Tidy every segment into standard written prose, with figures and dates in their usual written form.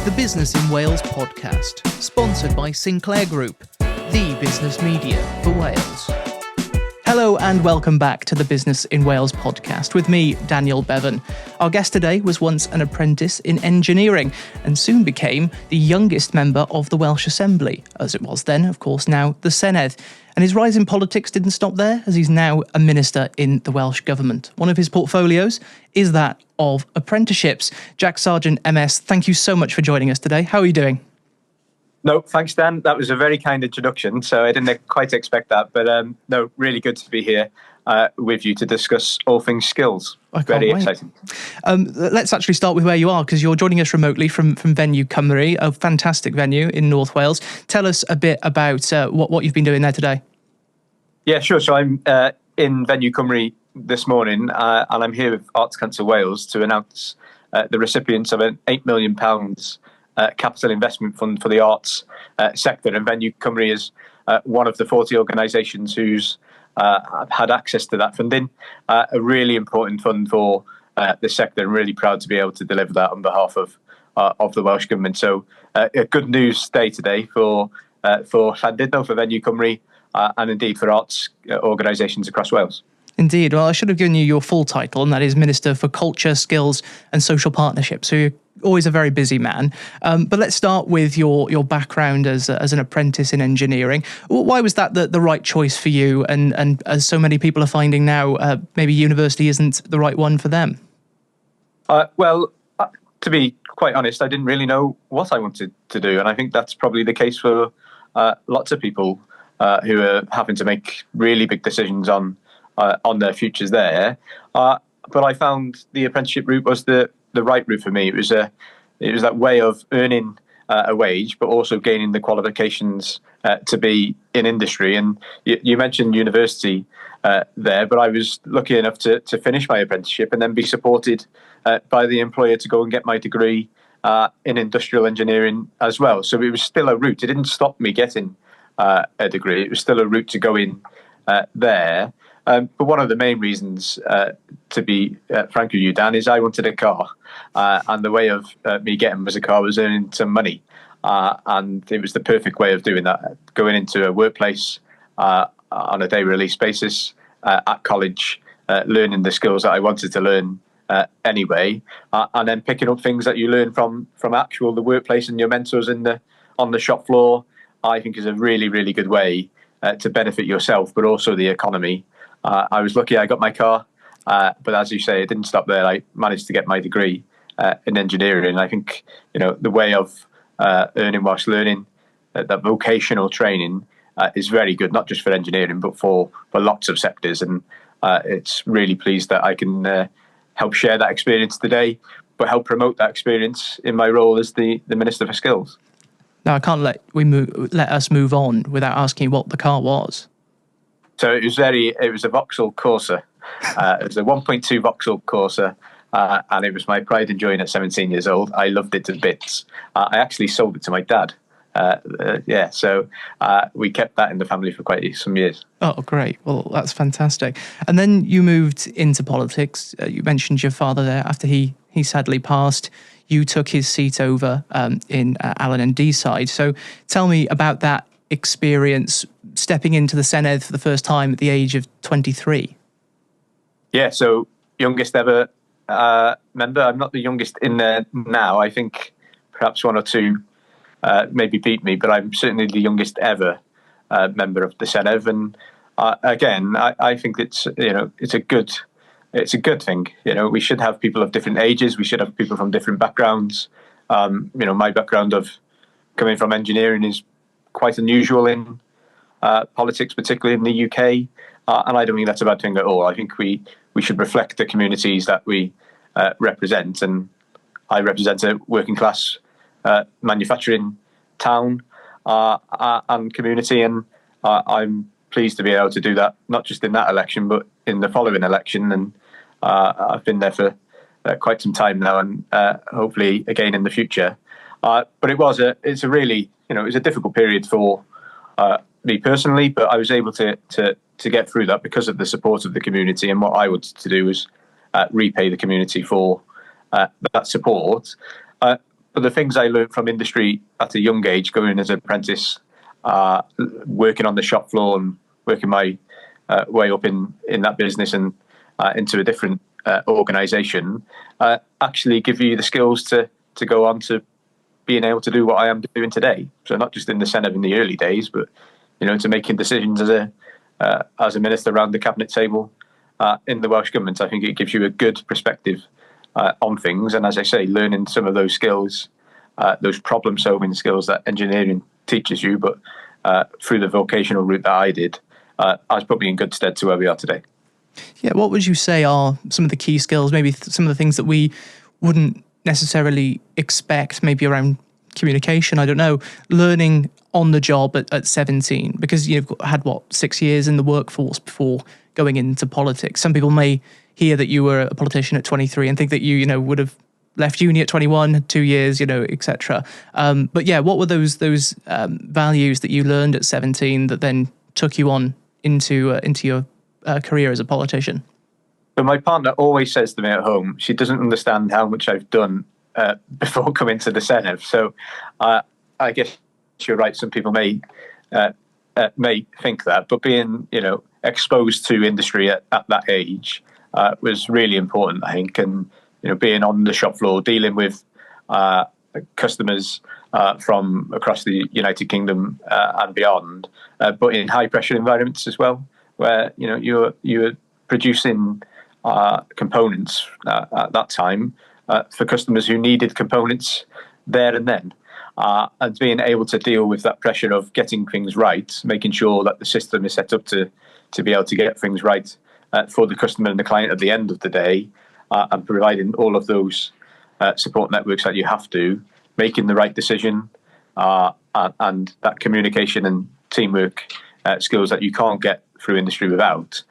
The Businessin Wales Podcast, sponsored by Sinclair Group, the business media for Wales. Hello and welcome back to the Businessin Wales Podcast with me, Daniel Bevan. Our guest today was once an apprentice in engineering and soon became the youngest member of the Welsh Assembly, as it was then, of course, now the Senedd. And his rise in politics didn't stop there, as he's now a minister in the Welsh Government. One of his portfolios is that of apprenticeships. Jack Sargeant MS, thank you so much for joining us today. How are you doing? No, thanks, Dan. That was a very kind introduction, so I didn't quite expect that. But no, really good to be here with you to discuss all things skills. Very exciting. Let's actually start with where you are, because you're joining us remotely from Venue Cymru, a fantastic venue in North Wales. Tell us a bit about what you've been doing there today. Yeah, sure. So I'm in Venue Cymru this morning, and I'm here with Arts Council Wales to announce the recipients of an £8 million capital investment fund for the arts sector. And Venue Cymru is one of the 40 organisations who's had access to that funding. A really important fund for the sector, and really proud to be able to deliver that on behalf of the Welsh Government. So a good news day today for Llandudno, for Venue Cymru, and indeed for arts organisations across Wales. Indeed. Well, I should have given you your full title, and that is Minister for Culture, Skills and Social Partnerships. So you're always a very busy man. But let's start with your background as an apprentice in engineering. Why was that the right choice for you? And as so many people are finding now, maybe university isn't the right one for them? Well, to be quite honest, I didn't really know what I wanted to do. And I think that's probably the case for lots of people who are having to make really big decisions on their futures there. But I found the apprenticeship route was the right route for me. It was that way of earning a wage, but also gaining the qualifications to be in industry. And you mentioned university there, but I was lucky enough to finish my apprenticeship and then be supported by the employer to go and get my degree in industrial engineering as well. So it was still a route. It didn't stop me getting a degree. It was still a route to go in there. But one of the main reasons, to be frank with you, Dan, is I wanted a car. And the way of me getting was a car was earning some money. And it was the perfect way of doing that, going into a workplace on a day release basis at college, learning the skills that I wanted to learn anyway, and then picking up things that you learn from the workplace and your mentors on the shop floor. I think is a really, really good way to benefit yourself, but also the economy. I was lucky I got my car, but as you say, it didn't stop there. I managed to get my degree in engineering. I think, the way of earning whilst learning, that vocational training is very good, not just for engineering, but for lots of sectors. And it's really pleased that I can help share that experience today, but help promote that experience in my role as the Minister for Skills. Now, I can't let us move on without asking what the car was. So it was a Vauxhall Corsa. It was a 1.2 Vauxhall Corsa, and it was my pride and joy at 17 years old. I loved it to bits. I actually sold it to my dad. So we kept that in the family for quite some years. Oh, great. Well, that's fantastic. And then you moved into politics. You mentioned your father there. After he sadly passed, you took his seat over in Allen and Deeside. So tell me about that experience, stepping into the Senedd for the first time at the age of 23. Yeah, so youngest ever member. I'm not the youngest in there now. I think perhaps one or two maybe beat me, but I'm certainly the youngest ever member of the Senedd. And again, I think it's a good thing. We should have people of different ages. We should have people from different backgrounds. My background of coming from engineering is quite unusual in politics, particularly in the UK. And I don't think that's a bad thing at all. I think we should reflect the communities that we represent. And I represent a working class manufacturing town and community. And I'm pleased to be able to do that, not just in that election, but in the following election. And I've been there for quite some time now, and hopefully again in the future. But it was a difficult period for me personally, but I was able to get through that because of the support of the community. And what I wanted to do was repay the community for that support. the things I learned from industry at a young age, going as an apprentice, working on the shop floor and working my way up in that business and into a different organisation, actually give you the skills to go on to being able to do what I am doing today. So not just in the Senedd in the early days, but to making decisions as a minister around the cabinet table in the Welsh Government. I think it gives you a good perspective on things, and as I say, learning some of those skills, those problem-solving skills that engineering teaches you, but through the vocational route that I did, I was probably in good stead to where we are today. Yeah, what would you say are some of the key skills, maybe some of the things that we wouldn't necessarily expect, maybe around communication, I don't know, learning on the job at 17, because you've had, 6 years in the workforce before going into politics. Some people may hear that you were a politician at 23 and think that you would have left uni at 21, 2 years, etc. But yeah, what were those values that you learned at 17 that then took you on into your career as a politician? But my partner always says to me at home, she doesn't understand how much I've done before coming to the Senedd. So I guess you're right. Some people may think that, but being exposed to industry at that age was really important, I think. And being on the shop floor, dealing with customers from across the United Kingdom and beyond, but in high pressure environments as well, where you're producing components at that time for customers who needed components there and then, and being able to deal with that pressure of getting things right, making sure that the system is set up to be able to get things right for the customer and the client at the end of the day, and providing all of those support networks that you have to, making the right decision, and that communication and teamwork skills that you can't get through industry without,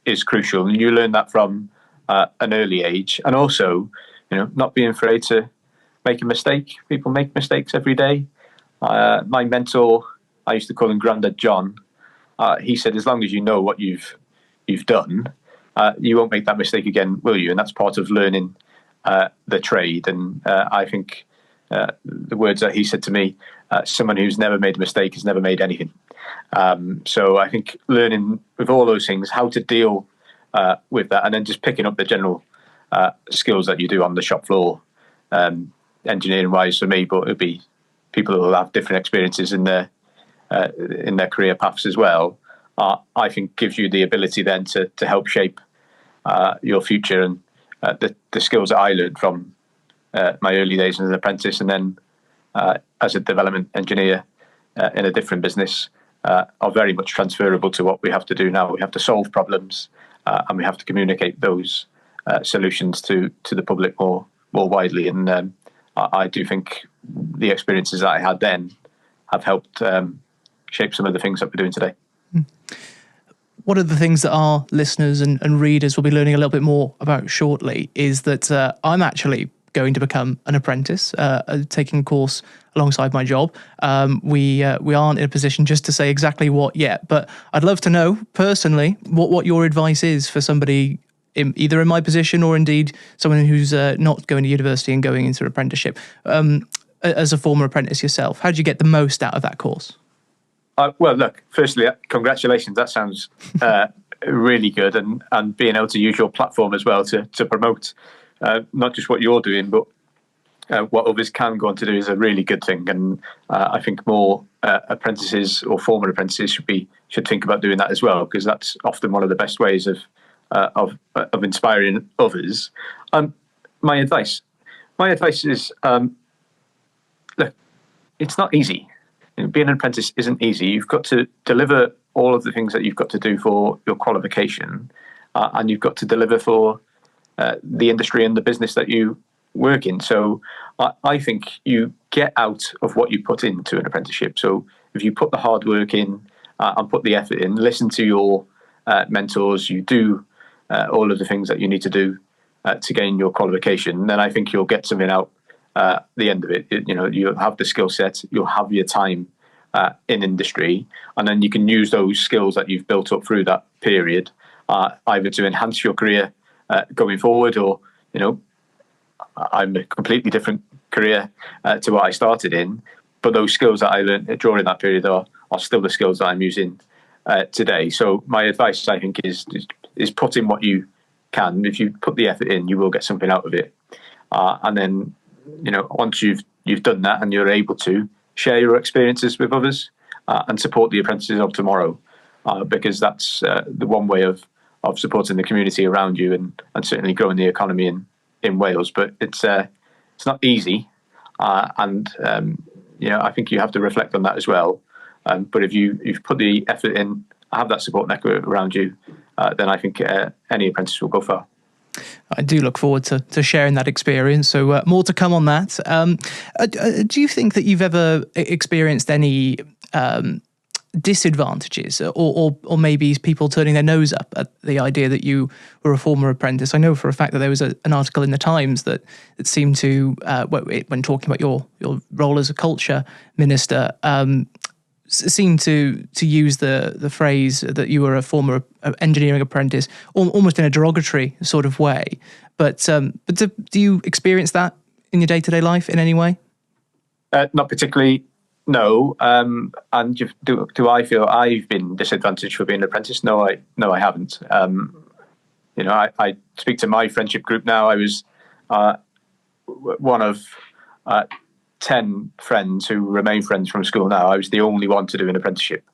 is crucial. And you learn that from an early age. And also, not being afraid to make a mistake. People make mistakes every day. My mentor, I used to call him Grandad John. He said, as long as you know what you've done, you won't make that mistake again, will you? And that's part of learning the trade. And I think the words that he said to me, someone who's never made a mistake has never made anything. So I think learning with all those things, how to deal with that, and then just picking up the general skills that you do on the shop floor, engineering-wise for me, but it'll be people who will have different experiences in their career paths as well. I think gives you the ability then to help shape your future, and the skills that I learned from my early days as an apprentice, and then as a development engineer in a different business, are very much transferable to what we have to do now. We have to solve problems, and we have to communicate those solutions to the public more widely. And I do think the experiences that I had then have helped shape some of the things that we're doing today. One of the things that our listeners and readers will be learning a little bit more about shortly is that I'm actually going to become an apprentice, taking a course alongside my job. We aren't in a position just to say exactly what yet, but I'd love to know personally what your advice is for somebody either in my position or indeed someone who's not going to university and going into an apprenticeship. As a former apprentice yourself, how did you get the most out of that course? Well, look, firstly, congratulations. That sounds really good. And being able to use your platform as well to promote not just what you're doing, but what others can go on to do is a really good thing. And I think more apprentices or former apprentices should think about doing that as well, because that's often one of the best ways of inspiring others. My advice is, look, it's not easy. Being an apprentice isn't easy. You've got to deliver all of the things that you've got to do for your qualification, and you've got to deliver for the industry and the business that you work in. So I think you get out of what you put into an apprenticeship. So if you put the hard work in and put the effort in, listen to your mentors, you do all of the things that you need to do to gain your qualification, then I think you'll get something out the end of it. You'll have the skill set, you'll have your time in industry, and then you can use those skills that you've built up through that period either to enhance your career going forward, or I'm a completely different career to what I started in, but those skills that I learned during that period are still the skills that I'm using today. So my advice, I think, is put in what you can. If you put the effort in, you will get something out of it. And then, once you've done that and you're able to share your experiences with others and support the apprentices of tomorrow, because that's the one way of supporting the community around you and certainly growing the economy in Wales. But it's not easy, and I think you have to reflect on that as well. But if you've put the effort in, have that support network around you, then I think any apprentice will go far. I do look forward to sharing that experience. So more to come on that. Do you think that you've ever experienced any disadvantages or maybe people turning their nose up at the idea that you were a former apprentice? I know for a fact that there was an article in the Times that seemed to, when talking about your role as a culture minister, seemed to use the phrase that you were a former engineering apprentice almost in a derogatory sort of way. But do you experience that in your day-to-day life in any way? Not particularly, no. And do I feel I've been disadvantaged for being an apprentice? No, I haven't. I speak to my friendship group now. I was one of 10 friends who remain friends from school now. I was the only one to do an apprenticeship.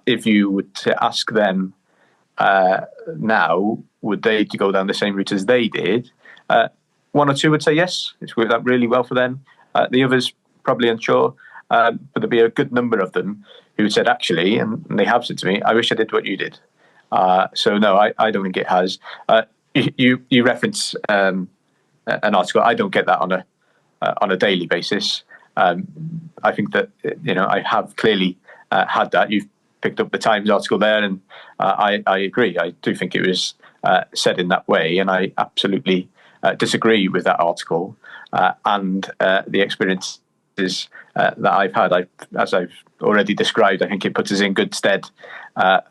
If you were to ask them now, would they to go down the same route as they did? One or two would say yes, it's worked out really well for them. The others probably unsure, but there'd be a good number of them who said, actually, and they have said to me, I wish I did what you did. So no, I don't think it has. You reference an article. I don't get that on a daily basis. I think that I have clearly had that. You've picked up the Times article there, and I agree. I do think it was said in that way, and I absolutely disagree with that article and the experiences that I've had. As I've already described, I think it puts us in good stead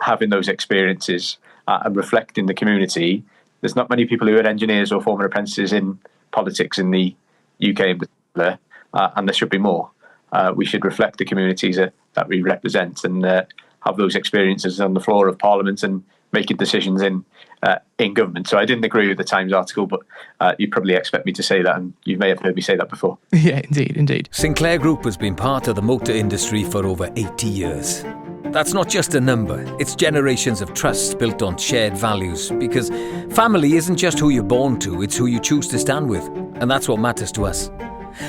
having those experiences and reflecting the community. There's not many people who are engineers or former apprentices in politics in the UK in particular, and there should be more. We should reflect the communities that we represent and have those experiences on the floor of Parliament and making decisions in government. So I didn't agree with the Times article, but you probably expect me to say that, and you may have heard me say that before. Yeah, indeed. Sinclair Group has been part of the motor industry for over 80 years. That's not just a number, it's generations of trust built on shared values, because family isn't just who you're born to, it's who you choose to stand with, and that's what matters to us.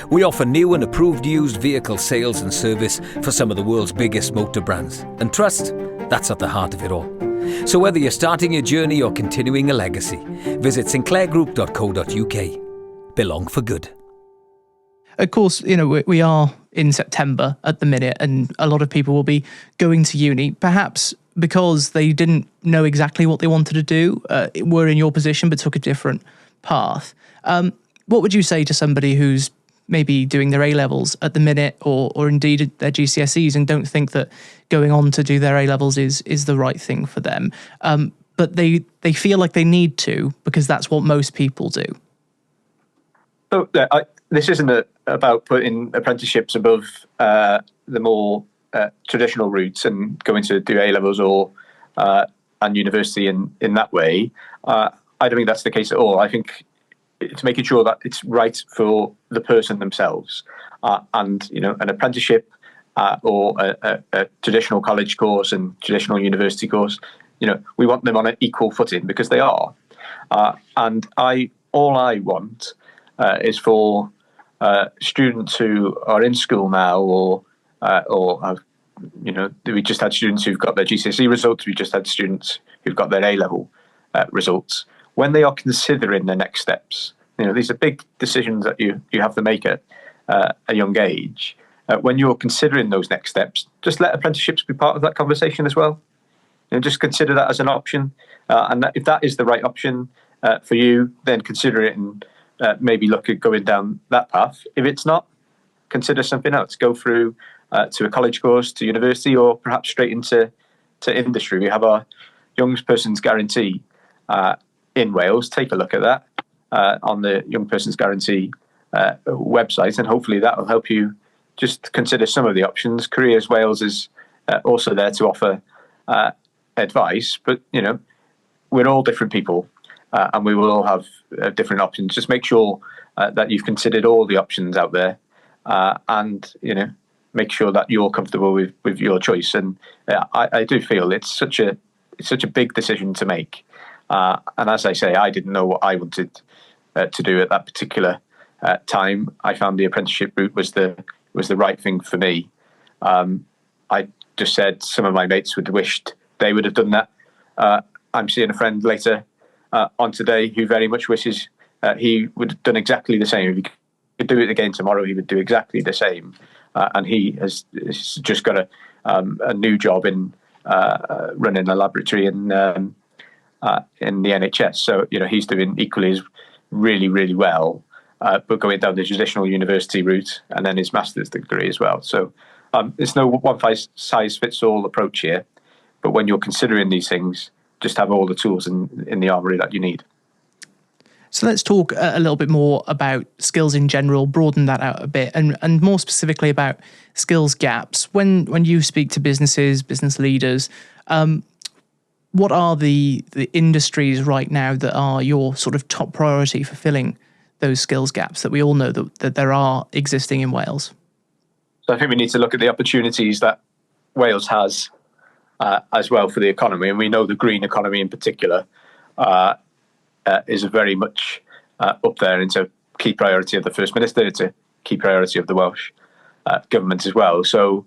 We offer new and approved used vehicle sales and service for some of the world's biggest motor brands, and trust, that's at the heart of it all. So whether you're starting your journey or continuing a legacy, visit sinclairgroup.co.uk. Belong for good. Of course, we are in September at the minute, and a lot of people will be going to uni, perhaps because they didn't know exactly what they wanted to do, were in your position but took a different path. What would you say to somebody who's maybe doing their A-levels at the minute or indeed their GCSEs and don't think that going on to do their A-levels is the right thing for them, but they feel like they need to because that's what most people do? So this isn't about putting apprenticeships above the more traditional routes and going to do A-levels or and university in that way. I don't think that's the case at all. I think it's making sure that it's right for the person themselves, and an apprenticeship or a traditional college course and traditional university course. We want them on an equal footing because they are, and all I want is for students who are in school now or have, we just had students who've got their GCSE results. We just had students who've got their A-level results. When they are considering their next steps, these are big decisions that you have to make at a young age. When you're considering those next steps, just let apprenticeships be part of that conversation as well. Just consider that as an option, and if that is the right option for you, then consider it and maybe look at going down that path. If it's not, consider something else. Go through to a college course, to university, or perhaps straight into industry. We have our Young Person's Guarantee in Wales. Take a look at that on the Young Person's Guarantee website, and hopefully that will help you just consider some of the options. Careers Wales is also there to offer advice, but we're all different people, and we will all have different options. Just make sure that you've considered all the options out there, and make sure that you're comfortable with your choice. And I do feel it's such a big decision to make. And as I say, I didn't know what I wanted to do at that particular time. I found the apprenticeship route was the right thing for me. I just said some of my mates would have wished they would have done that. I'm seeing a friend later on today who very much wishes he would have done exactly the same. If he could do it again tomorrow, he would do exactly the same. And he has just got a new job in running a laboratory in the NHS. So he's doing equally as really, really well, but going down the traditional university route and then his master's degree as well. So it's no one-size-fits-all approach here, but when you're considering these things, just have all the tools in the armoury that you need. So let's talk a little bit more about skills in general, broaden that out a bit, and more specifically about skills gaps. When you speak to businesses, business leaders, what are the industries right now that are your sort of top priority for filling those skills gaps that we all know that there are existing in Wales? So I think we need to look at the opportunities that Wales has as well for the economy, and we know the green economy in particular is very much up there. It's a key priority of the First Minister. It's a key priority of the Welsh government as well. So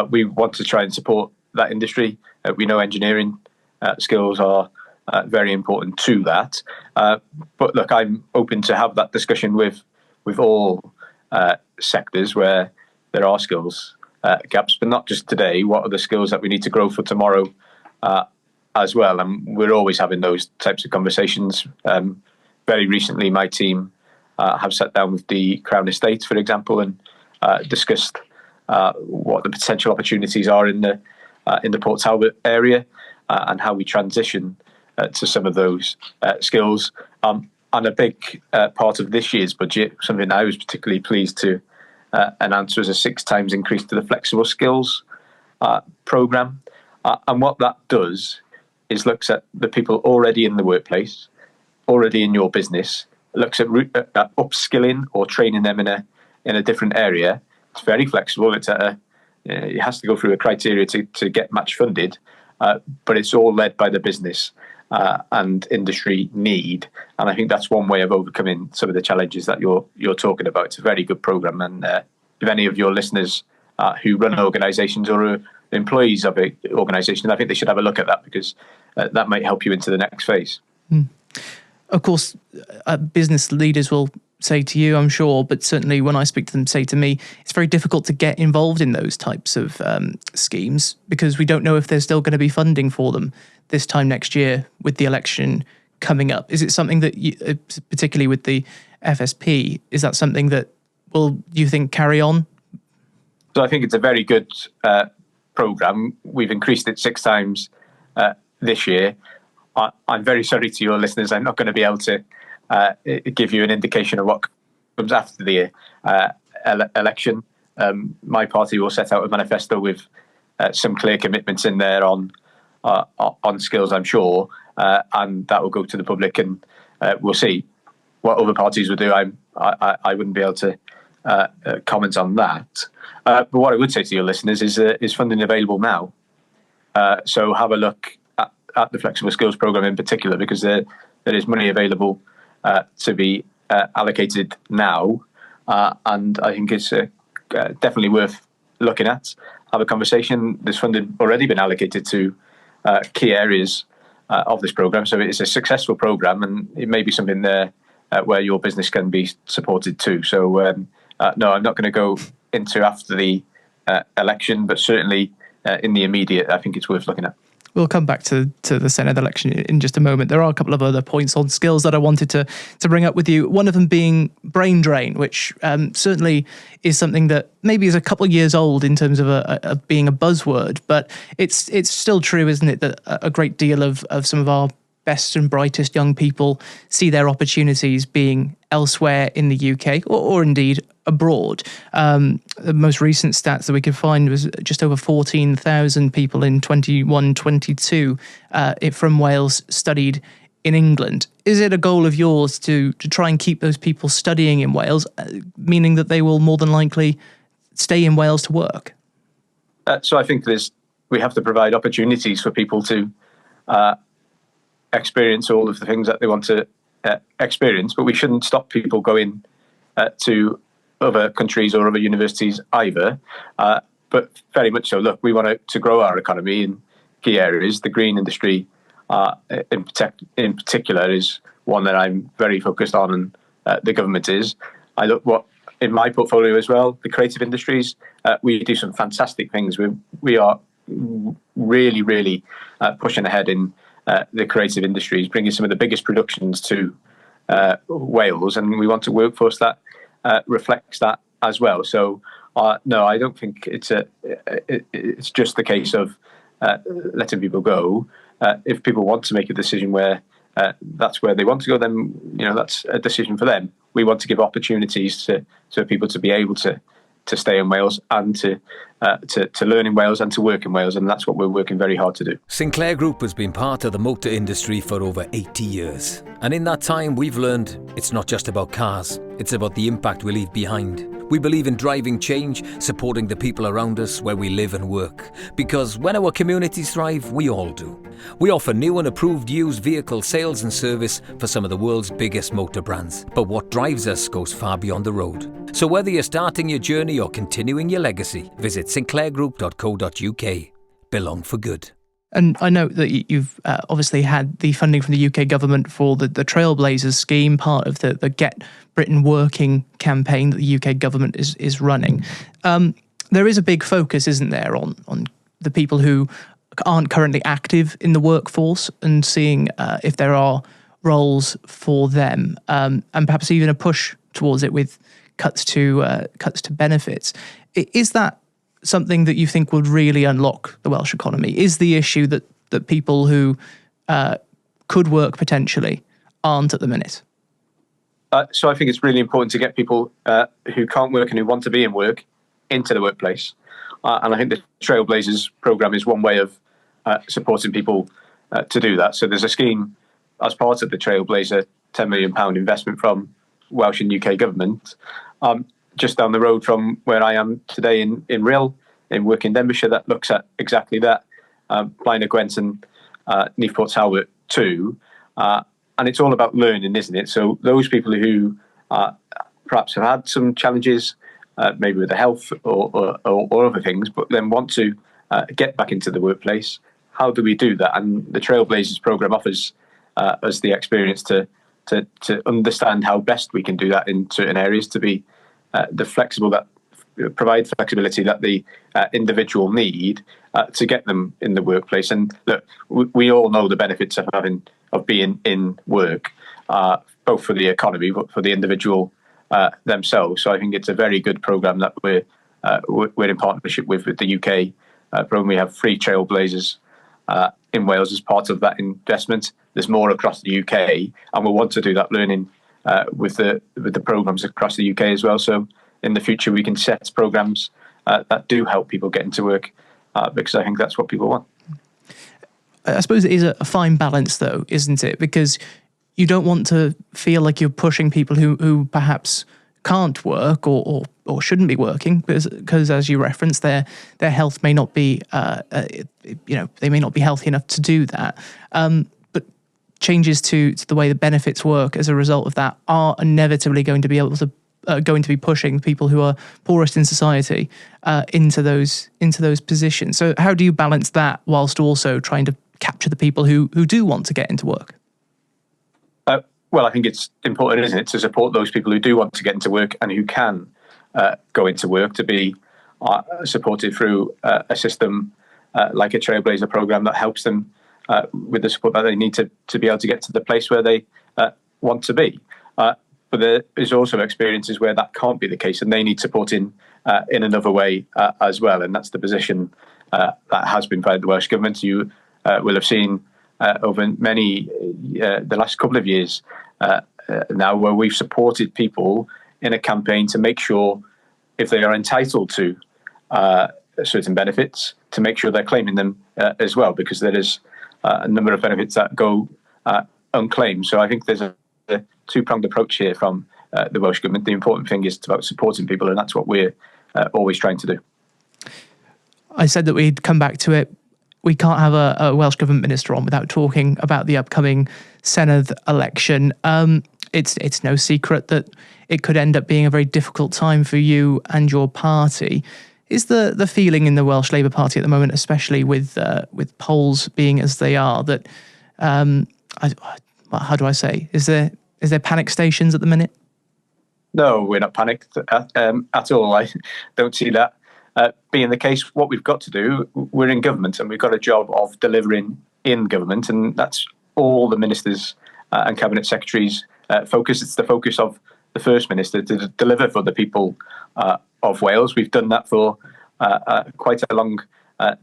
we want to try and support that industry. We know engineering skills are very important to that. But look, I'm open to have that discussion with all sectors where there are skills gaps, but not just today. What are the skills that we need to grow for tomorrow as well? And we're always having those types of conversations. Very recently, my team have sat down with the Crown Estate, for example, and discussed what the potential opportunities are in the Port Talbot area and how we transition to some of those skills. And a big part of this year's budget, something I was particularly pleased to announce, was a 6 times increase to the flexible skills programme. And what that does is looks at the people already in the workplace, already in your business, looks at upskilling or training them in a different area. It's very flexible. It has to go through a criteria to get match funded, but it's all led by the business and industry need. And I think that's one way of overcoming some of the challenges that you're talking about. It's a very good program, and if any of your listeners who run organisations or are employees of an organisation, I think they should have a look at that, because that might help you into the next phase. Of course, business leaders will say to you, I'm sure, but certainly when I speak to them, say to me, it's very difficult to get involved in those types of schemes because we don't know if there's still going to be funding for them this time next year with the election coming up. Is it something that, particularly with the FSP, is that something that will, you think, carry on? So I think it's a very good programme. We've increased it 6 times this year. I'm very sorry to your listeners. I'm not going to be able to give you an indication of what comes after the election. My party will set out a manifesto with some clear commitments in there on skills, I'm sure, and that will go to the public, and we'll see what other parties will do. I wouldn't be able to comment on that. But what I would say to your listeners is funding available now. So have a look at the Flexible Skills Programme in particular, because there is money available to be allocated now, and I think it's definitely worth looking at. Have a conversation. There's funding already been allocated to key areas of this programme, so it's a successful programme, and it may be something there where your business can be supported too. So no, I'm not going to go into after the election, but certainly in the immediate, I think it's worth looking at. We'll come back to the Senate election in just a moment. There are a couple of other points on skills that I wanted to bring up with you. One of them being brain drain, which certainly is something that maybe is a couple of years old in terms of being a buzzword, but it's still true, isn't it, that a great deal of some of our best and brightest young people see their opportunities being elsewhere in the UK or indeed abroad. The most recent stats that we could find was just over 14,000 people in 21-22 from Wales studied in England. Is it a goal of yours to try and keep those people studying in Wales, meaning that they will more than likely stay in Wales to work? So I think we have to provide opportunities for people to experience all of the things that they want to experience, but we shouldn't stop people going to other countries or other universities either. But very much so, look, we want to grow our economy in key areas. The green industry in particular is one that I'm very focused on, and the government is. I look what in my portfolio as well, the creative industries. We do some fantastic things. We are really, really pushing ahead in the creative industries, bringing some of the biggest productions to Wales, and we want a workforce that reflects that as well. So no, I don't think it's just the case of letting people go. If people want to make a decision where that's where they want to go, then that's a decision for them. We want to give opportunities to people to be able to stay in Wales and to learn in Wales and to work in Wales, and that's what we're working very hard to do. Sinclair Group has been part of the motor industry for over 80 years. And in that time, we've learned it's not just about cars, it's about the impact we leave behind. We believe in driving change, supporting the people around us where we live and work. Because when our communities thrive, we all do. We offer new and approved used vehicle sales and service for some of the world's biggest motor brands. But what drives us goes far beyond the road. So whether you're starting your journey or continuing your legacy, visit sinclairgroup.co.uk. Belong for good. And I know that you've obviously had the funding from the UK government for the Trailblazers scheme, part of the Get Britain Working campaign that the UK government is running. There is a big focus, isn't there, on the people who aren't currently active in the workforce and seeing if there are roles for them, and perhaps even a push towards it with cuts to benefits. Is that something that you think would really unlock the Welsh economy? Is the issue that people who could work potentially aren't at the minute? So I think it's really important to get people who can't work and who want to be in work into the workplace. And I think the Trailblazers programme is one way of supporting people to do that. So there's a scheme as part of the Trailblazer £10 million investment from Welsh and UK government, just down the road from where I am today in Rhyl, in work in Denbighshire, that looks at exactly that. Blaenau Gwent and Neath Port Talbot too. And it's all about learning, isn't it? So those people who perhaps have had some challenges, maybe with the health or other things, but then want to get back into the workplace, how do we do that? And the Trailblazers programme offers us the experience to understand how best we can do that in certain areas, to be provide flexibility that the individual need to get them in the workplace. And look, we all know the benefits of being in work, both for the economy but for the individual themselves. So I think it's a very good programme that we're in partnership with the UK programme. We have 3 Trailblazers in Wales as part of that investment. There's more across the UK, and we'll want to do that learning with the programmes across the UK as well. So in the future, we can set programmes that do help people get into work, because I think that's what people want. I suppose it is a fine balance, though, isn't it? Because you don't want to feel like you're pushing people who perhaps can't work or shouldn't be working, because as you referenced, their health may not be, they may not be healthy enough to do that. But changes to the way the benefits work as a result of that are inevitably going to be pushing people who are poorest in society into those positions. So how do you balance that whilst also trying to capture the people who do want to get into work? Well, I think it's important, isn't it, to support those people who do want to get into work and who can go into work, to be supported through a system like a Trailblazer programme that helps them with the support that they need to be able to get to the place where they want to be. But there is also experiences where that can't be the case, and they need support in another way as well. And that's the position that has been by the Welsh Government. You will have seen over the last couple of years, now where we've supported people in a campaign to make sure if they are entitled to certain benefits, to make sure they're claiming them as well, because there is a number of benefits that go unclaimed. So I think there's a two-pronged approach here from the Welsh Government. The important thing is about supporting people, and that's what we're always trying to do. I said that we'd come back to it. We can't have a Welsh Government minister on without talking about the upcoming Senedd election. It's no secret that it could end up being a very difficult time for you and your party. Is the feeling in the Welsh Labour Party at the moment, especially with polls being as they are, that how do I say? Is there panic stations at the minute? No, we're not panicked at all. I don't see that being the case. What we've got to do, we're in government and we've got a job of delivering in government, and that's all the ministers and cabinet secretaries focus. It's the focus of the First Minister to deliver for the people of Wales. We've done that for quite a long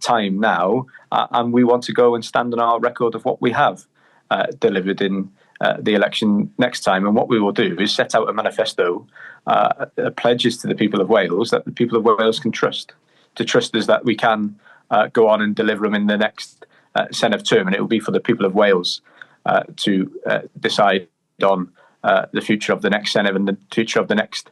time now, and we want to go and stand on our record of what we have delivered in the election next time. And what we will do is set out a manifesto, pledges to the people of Wales that the people of Wales can trust, to trust us that we can go on and deliver them in the next Senedd term, and it will be for the people of Wales to decide on the future of the next Senedd and the future of the next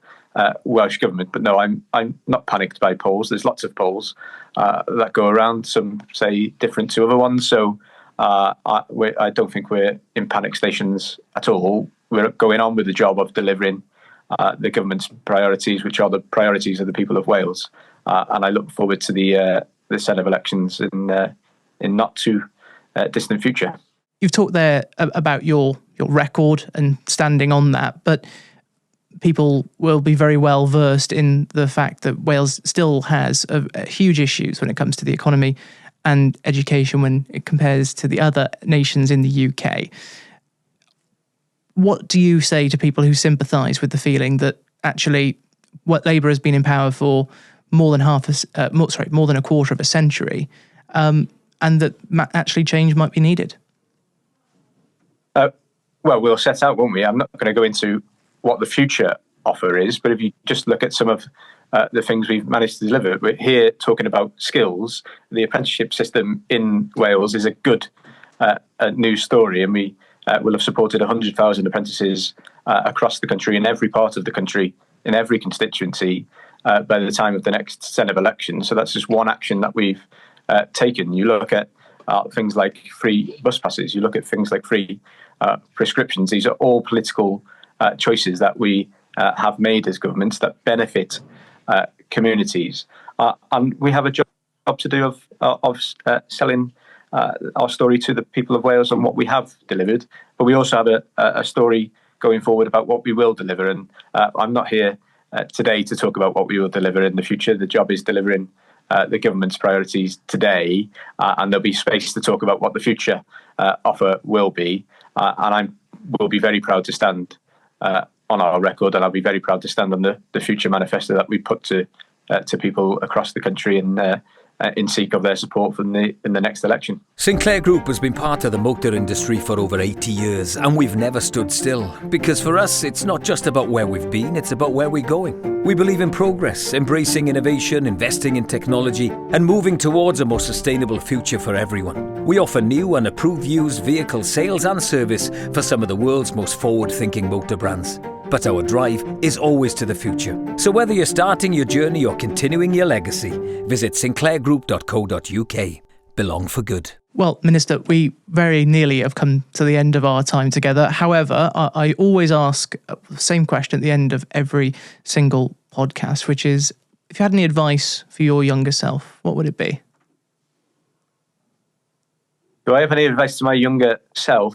Welsh Government. But no, I'm not panicked by polls. There's lots of polls that go around. Some say different to other ones. So I don't think we're in panic stations at all. We're going on with the job of delivering the government's priorities, which are the priorities of the people of Wales. And I look forward to the Senedd elections in not too distant future. You've talked there about your record and standing on that, but people will be very well versed in the fact that Wales still has huge issues when it comes to the economy and education when it compares to the other nations in the UK. What do you say to people who sympathise with the feeling that actually what Labour has been in power for more than a quarter of a century, and that actually change might be needed? Well, we'll set out, won't we? I'm not going to go into what the future offer is, but if you just look at some of the things we've managed to deliver, we're here talking about skills. The apprenticeship system in Wales is a good news story, and we will have supported 100,000 apprentices across the country, in every part of the country, in every constituency, by the time of the next Senedd election. So that's just one action that we've taken. You look at things like free bus passes, you look at things like free prescriptions. These are all political choices that we have made as governments that benefit communities. And we have a job to do of selling our story to the people of Wales on what we have delivered. But we also have a story going forward about what we will deliver. And I'm not here today to talk about what we will deliver in the future. The job is delivering the government's priorities today, and there'll be space to talk about what the future offer will be. And I will be very proud to stand on our record, and I'll be very proud to stand on the future manifesto that we put to people across the country in seek of their support in the next election. Sinclair Group has been part of the motor industry for over 80 years, and we've never stood still. Because for us, it's not just about where we've been, it's about where we're going. We believe in progress, embracing innovation, investing in technology, and moving towards a more sustainable future for everyone. We offer new and approved used vehicle sales and service for some of the world's most forward-thinking motor brands. But our drive is always to the future. So whether you're starting your journey or continuing your legacy, visit sinclairgroup.co.uk. Belong for good. Well, Minister, we very nearly have come to the end of our time together. However, I always ask the same question at the end of every single podcast, which is, if you had any advice for your younger self, what would it be? Do I have any advice to my younger self?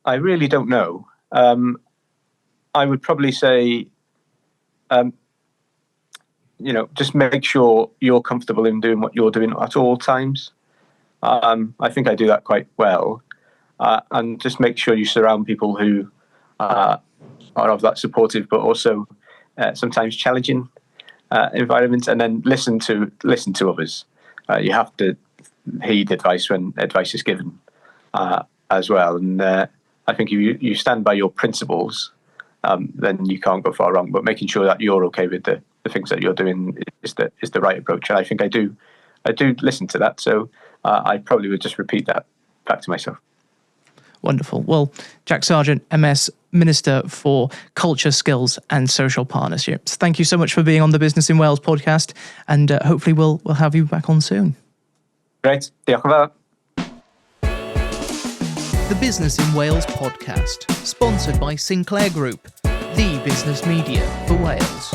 I really don't know. I would probably say, just make sure you're comfortable in doing what you're doing at all times. I think I do that quite well. And just make sure you surround people who are of that supportive but also sometimes challenging environment, and then listen to others. You have to heed advice when advice is given. as well. And I think if you stand by your principles, then you can't go far wrong. But making sure that you're okay with the things that you're doing is the right approach. And I think I do listen to that. So I probably would just repeat that back to myself. Wonderful. Well, Jack Sargeant, MS, Minister for Culture, Skills and Social Partnerships. Thank you so much for being on the Businessin Wales podcast, and hopefully we'll have you back on soon. Great. Diolch yn fawr. The Businessin Wales podcast, sponsored by Sinclair Group, the business media for Wales.